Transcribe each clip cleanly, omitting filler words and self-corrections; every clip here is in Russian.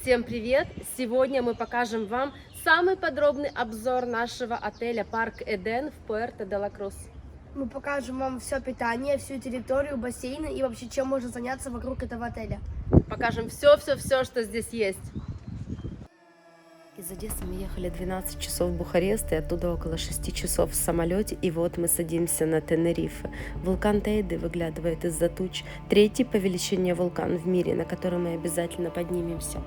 Всем привет! Сегодня мы покажем вам самый подробный обзор нашего отеля Парк Эден в Пуэрто-де-ла-Крус. Мы покажем вам все питание, всю территорию, бассейны и вообще чем можно заняться вокруг этого отеля. Покажем все, что здесь есть. Из Одессы мы ехали 12 часов в Бухарест и оттуда около 6 часов в самолете. И вот мы садимся на Тенерифе. Вулкан Тейде выглядывает из-за туч. Третий по величине вулкан в мире, на который мы обязательно поднимемся.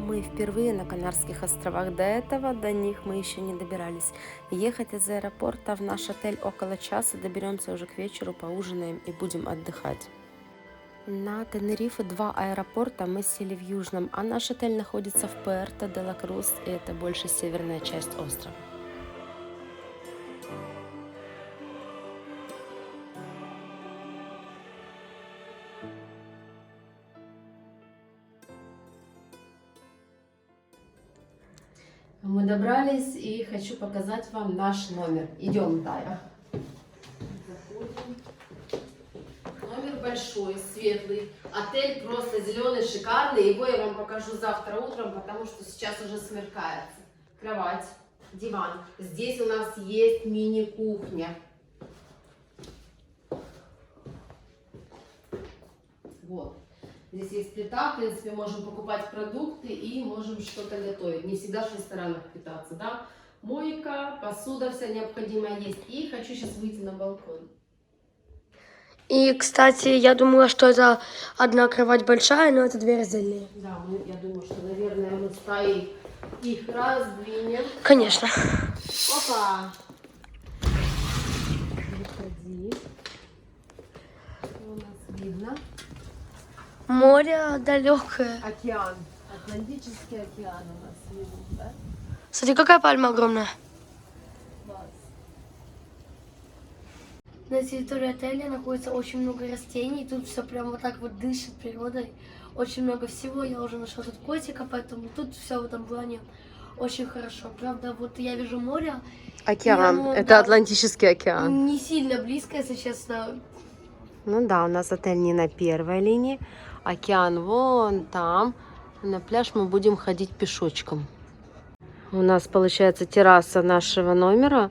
Мы впервые на Канарских островах. До них мы еще не добирались. Ехать из аэропорта в наш отель около часа. Доберемся уже к вечеру, поужинаем и будем отдыхать. На Тенерифе 2 аэропорта, мы сели в Южном, а наш отель находится в Пуэрто-де-ла-Крус, и это больше северная часть острова. Мы добрались и хочу показать вам наш номер. Идем, Тая. Заходим. Номер большой, светлый. Отель просто зеленый, шикарный. Его я вам покажу завтра утром, потому что сейчас уже смеркается. Кровать, диван. Здесь у нас есть мини-кухня. Вот. Здесь есть плита, в принципе, можем покупать продукты и можем что-то готовить. Не всегда в ресторанах питаться, да? Мойка, посуда вся необходимая есть. И хочу сейчас выйти на балкон. И, кстати, я думала, что это одна кровать большая, но это 2 раздельные. Да, я думаю, что, наверное, мы с Таей их раздвинем. Конечно. Опа! Выходи. Что у нас видно? Море далекое. Океан. Атлантический океан у нас видно, да? Смотри, какая пальма огромная. Класс. На территории отеля находится очень много растений. Тут все прям вот так вот дышит природой. Очень много всего. Я уже нашла тут котика, поэтому тут все в этом плане очень хорошо. Правда, вот я вижу море. Океан. Оно, Это да, Атлантический океан. не сильно близко, если честно. Ну да, у нас отель не на первой линии. Океан вон там. На пляж мы будем ходить пешочком. У нас, получается, терраса нашего номера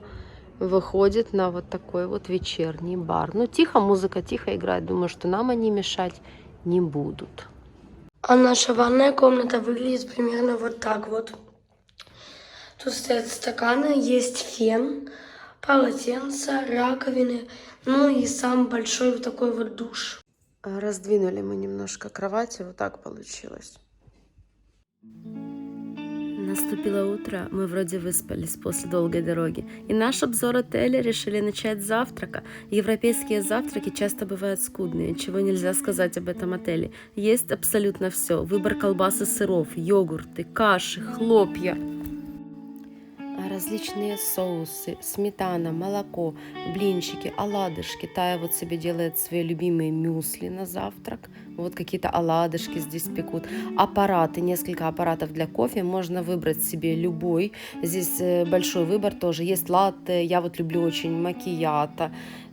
выходит на вот такой вот вечерний бар. Ну, тихо, музыка тихо играет. Думаю, что нам они мешать не будут. А наша ванная комната выглядит примерно вот так вот. Тут стоят стаканы, есть фен, полотенца, раковины, ну и сам большой вот такой вот душ. Раздвинули мы немножко кровати, вот так получилось. Наступило утро, мы вроде выспались после долгой дороги. И наш обзор отеля решили начать с завтрака. Европейские завтраки часто бывают скудные, чего нельзя сказать об этом отеле. Есть абсолютно все. Выбор колбас и сыров, йогурты, каши, хлопья. Различные соусы, сметана, молоко, блинчики, оладушки. Тая вот себе делает свои любимые мюсли на завтрак. Вот какие-то оладушки здесь пекут. Аппараты, несколько аппаратов для кофе. Можно выбрать себе любой. Здесь большой выбор тоже. Есть латте, я вот люблю очень макиато.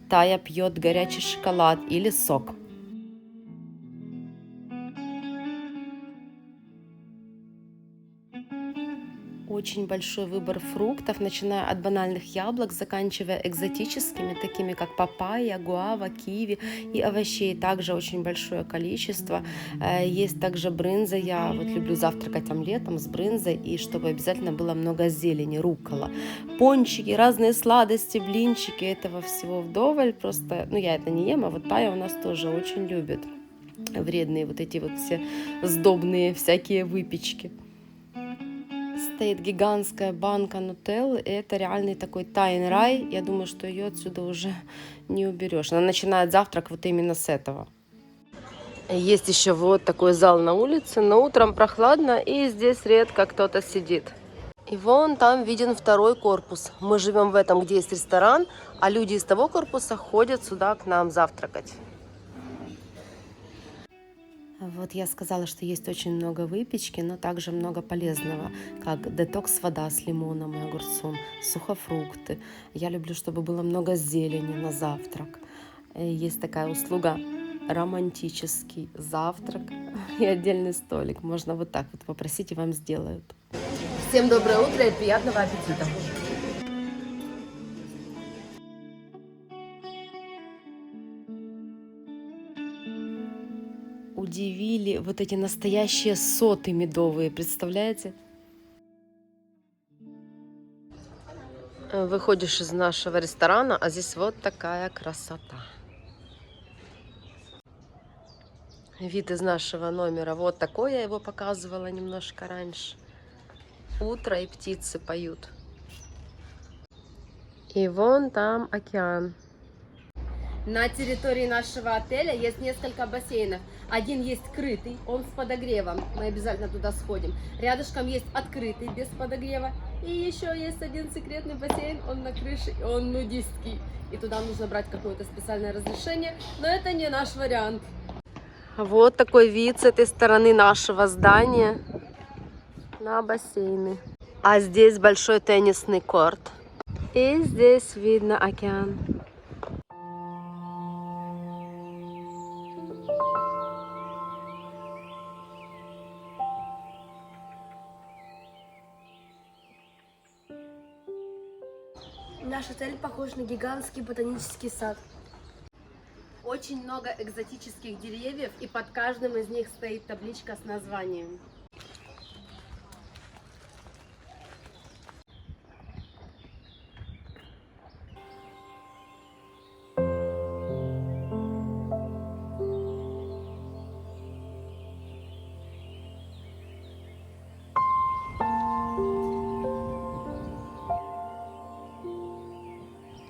Тая пьет горячий шоколад или сок. Очень большой выбор фруктов, начиная от банальных яблок, заканчивая экзотическими, такими как папайя, гуава, киви, и овощей также очень большое количество. Есть также брынза, я вот люблю завтракать омлетом с брынзой, и чтобы обязательно было много зелени, руккола. Пончики, разные сладости, блинчики, этого всего вдоволь, просто, ну я это не ем, а вот Тая у нас тоже очень любит вредные вот эти вот все сдобные всякие выпечки. Стоит гигантская банка нутеллы, и это реальный такой Таин рай. Я думаю, что ее отсюда уже не уберешь. Она начинает завтрак вот именно с этого. Есть еще вот такой зал на улице, но утром прохладно, и здесь редко кто-то сидит. И вон там виден второй корпус. Мы живем в этом, где есть ресторан, а люди из того корпуса ходят сюда к нам завтракать. Вот я сказала, что есть очень много выпечки, но также много полезного, как детокс-вода с лимоном и огурцом, сухофрукты. Я люблю, чтобы было много зелени на завтрак. Есть такая услуга романтический завтрак и отдельный столик. Можно вот так вот попросить, и вам сделают. Всем доброе утро и приятного аппетита. Удивили вот эти настоящие соты медовые, представляете? Выходишь из нашего ресторана, а здесь вот такая красота. Вид из нашего номера вот такой, я его показывала немножко раньше. Утро и птицы поют. И вон там океан. На территории нашего отеля есть несколько бассейнов. Один есть крытый, он с подогревом. Мы обязательно туда сходим. Рядышком есть открытый, без подогрева. И еще есть один секретный бассейн, он на крыше, и он нудистский. И туда нужно брать какое-то специальное разрешение, но это не наш вариант. Вот такой вид с этой стороны нашего здания на бассейны. А здесь большой теннисный корт. И здесь видно океан. Наш отель похож на гигантский ботанический сад. Очень много экзотических деревьев, и под каждым из них стоит табличка с названием.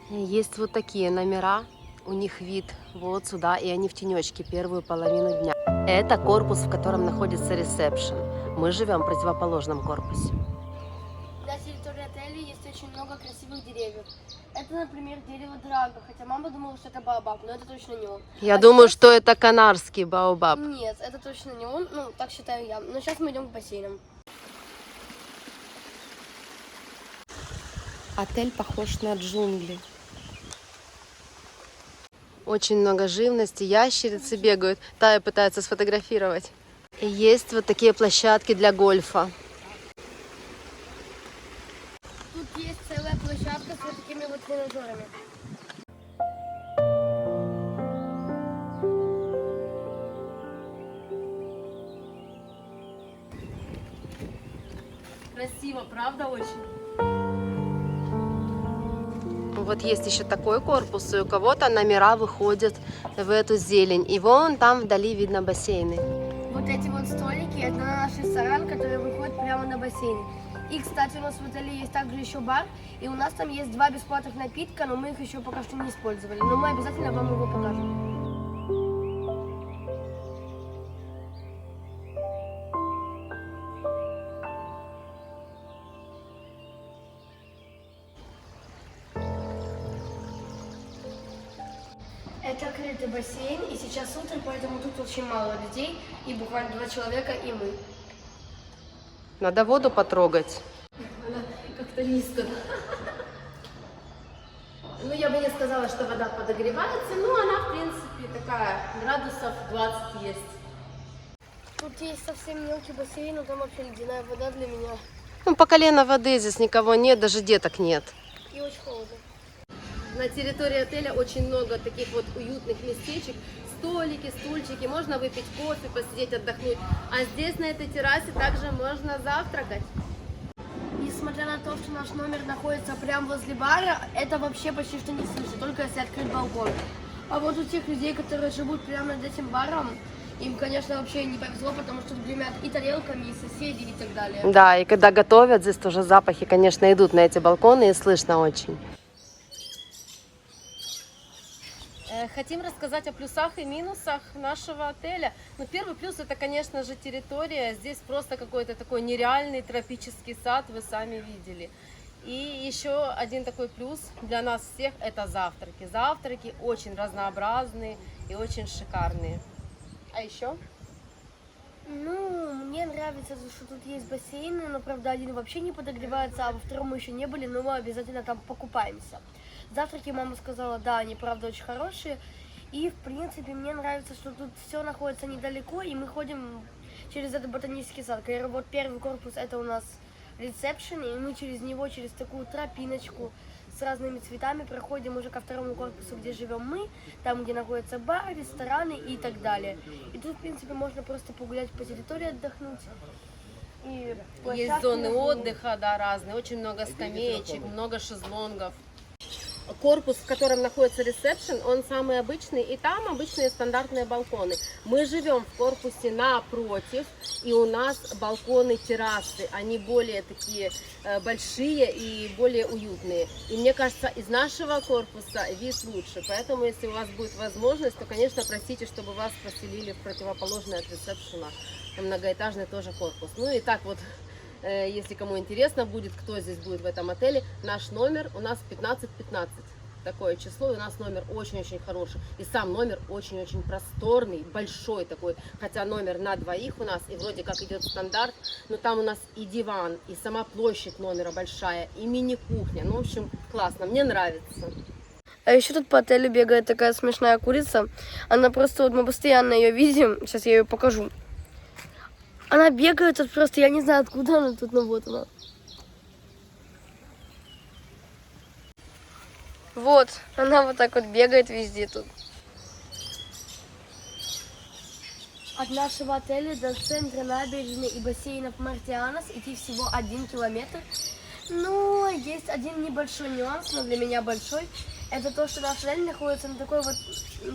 Есть вот такие номера, у них вид вот сюда, и они в тенечке первую половину дня. Это корпус, в котором находится ресепшн. Мы живем в противоположном корпусе. На территории отеля есть очень много красивых деревьев. Это, например, дерево драга, хотя мама думала, что это баобаб, но это точно не он. Я думаю, что это канарский баобаб. Нет, это точно не он, ну, так считаю я. Но сейчас мы идем к бассейнам. Отель похож на джунгли. Очень много живности, ящерицы бегают. Тая пытается сфотографировать. И есть вот такие площадки для гольфа. Тут есть целая площадка с вот такими вот тренажерами. Красиво, правда, очень? Вот есть еще такой корпус, и у кого-то номера выходят в эту зелень. И вон там вдали видно бассейны. Вот эти вот столики, это наш ресторан, который выходит прямо на бассейн. И, кстати, у нас в отеле есть также еще бар, и у нас там есть 2 бесплатных напитка, но мы их еще пока что не использовали. Но мы обязательно вам его покажем. Это открытый бассейн, и сейчас утро, поэтому тут очень мало людей, и буквально 2 человека, и мы. Надо воду потрогать. Она как-то низко. Ну, я бы не сказала, что вода подогревается, но она, в принципе, такая, градусов 20 есть. Тут есть совсем мелкий бассейн, но там вообще ледяная вода для меня. Ну, по колено воды здесь никого нет, даже деток нет. И очень холодно. На территории отеля очень много таких вот уютных местечек, столики, стульчики, можно выпить кофе, посидеть, отдохнуть. А здесь, на этой террасе, также можно завтракать. Несмотря на то, что наш номер находится прямо возле бара, это вообще почти что не слышно, только если открыть балкон. А вот у тех людей, которые живут прямо над этим баром, им, конечно, вообще не повезло, потому что гремят и тарелками, и соседи, и так далее. Да, и когда готовят, здесь тоже запахи, конечно, идут на эти балконы, и слышно очень. Хотим рассказать о плюсах и минусах нашего отеля. Ну, первый плюс — это, конечно же, территория. Здесь просто какой-то такой нереальный тропический сад, вы сами видели. И еще один такой плюс для нас всех — это завтраки. Завтраки очень разнообразные и очень шикарные. А еще? Ну, мне нравится, что тут есть бассейны, но, правда, один вообще не подогревается, а во втором мы еще не были, но мы обязательно там покупаемся. Завтраки, мама сказала, да, они, правда, очень хорошие. И, в принципе, мне нравится, что тут все находится недалеко, и мы ходим через этот ботанический сад. Вот первый корпус это у нас ресепшн, и мы через него, через такую тропиночку с разными цветами проходим уже ко второму корпусу, где живем мы, там, где находятся бары, рестораны и так далее. И тут, в принципе, можно просто погулять по территории, отдохнуть. И Есть площадки зоны разные. отдыха, да, разные, очень много скамеечек, много шезлонгов. Корпус, в котором находится ресепшн, он самый обычный, и там обычные стандартные балконы. Мы живем в корпусе напротив, и у нас балконы, террасы, они более такие большие и более уютные. И мне кажется, из нашего корпуса вид лучше, поэтому если у вас будет возможность, то, конечно, просите, чтобы вас поселили в противоположный от ресепшена, многоэтажный тоже корпус. Ну и так вот, если кому интересно будет, кто здесь будет в этом отеле, наш номер у нас 1515. Такое число, и у нас номер очень-очень хороший. И сам номер очень-очень просторный, большой такой. Хотя номер на двоих у нас, и вроде как идет стандарт, но там у нас и диван, и сама площадь номера большая, и мини-кухня. Ну, в общем, классно, мне нравится. А еще тут по отелю бегает такая смешная курица. Она просто, вот мы постоянно ее видим. Сейчас я ее покажу. Она бегает тут просто, я не знаю, откуда она тут, но вот она. Вот, она вот так вот бегает везде тут. От нашего отеля до центра набережной и бассейнов Мартианос идти всего 1 километр. Но есть один небольшой нюанс, но для меня большой. Это то, что наш отель находится на такой вот,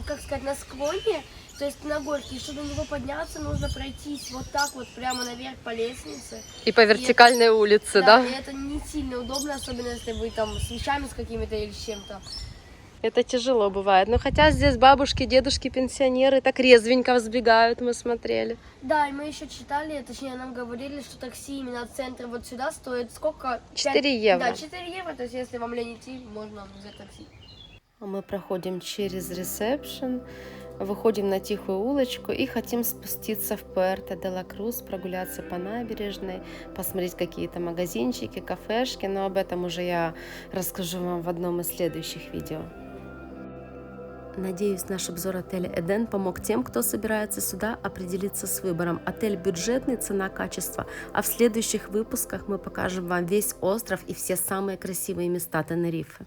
как сказать, на склоне, то есть на горке. И чтобы на него подняться, нужно пройтись вот так вот прямо наверх по лестнице. И по вертикальной улице, Да, и это не сильно удобно, особенно если вы там с вещами с какими-то или с чем-то. Это тяжело бывает. Но хотя здесь бабушки, дедушки, пенсионеры так резвенько взбегают, мы смотрели. Да, и мы еще читали, точнее нам говорили, что такси именно от центра вот сюда стоит сколько? 4 евро. Да, 4 евро, то есть если вам лень идти, можно взять такси. Мы проходим через ресепшн, выходим на тихую улочку и хотим спуститься в Пуэрто-де-ла-Крус, прогуляться по набережной, посмотреть какие-то магазинчики, кафешки, но об этом уже я расскажу вам в одном из следующих видео. Надеюсь, наш обзор отеля Эден помог тем, кто собирается сюда, определиться с выбором. Отель бюджетный, цена-качество. А в следующих выпусках мы покажем вам весь остров и все самые красивые места Тенерифе.